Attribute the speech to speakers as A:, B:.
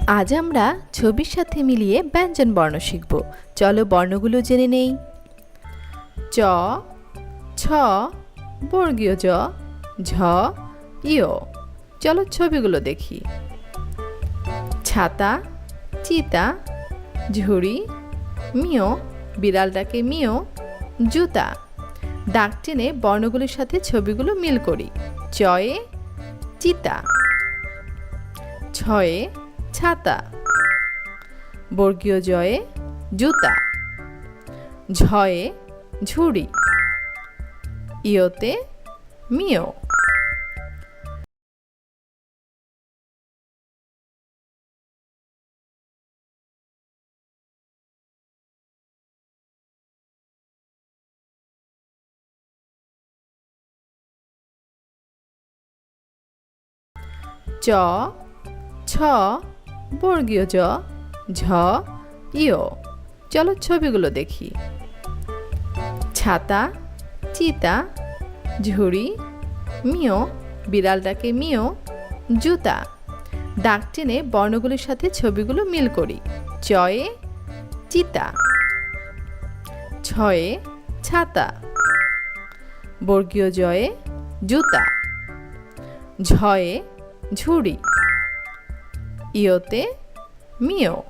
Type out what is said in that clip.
A: আজ আমরা ছবির সাথে মিলিয়ে ব্যঞ্জন বর্ণ শিখব। চলো বর্ণগুলো জেনে নেই। চ, ছ, বর্গীয় জ, ঝ, ইয়। চলো ছবিগুলো দেখি। ছাতা, চিতা, ঝুড়ি, মিও, বিড়াল ডাকে মিও, জুতা। দাগ টেনে বর্ণগুলোর সাথে ছবিগুলো মিল করি। চয়ে চিতা, ছয়ে ছাতা, বর্গীয় জয়ে জুতা, ঝয়ে ঝুড়ি, ইয়তে মিও। চ, ছ, বর্গীয় জ, ঝ, ইয়। চলো ছবিগুলো দেখি। ছাতা, চিতা, ঝুড়ি, মিও, বিড়াল ডাকে মিও, জুতা। দাগ টেনে বর্ণগুলোর সাথে ছবিগুলো মিল করি। চয়ে চিতা, ছয়ে ছাতা, বর্গীয় জয়ে জুতা, ঝয়ে ঝুড়ি, ইয়তে মিও।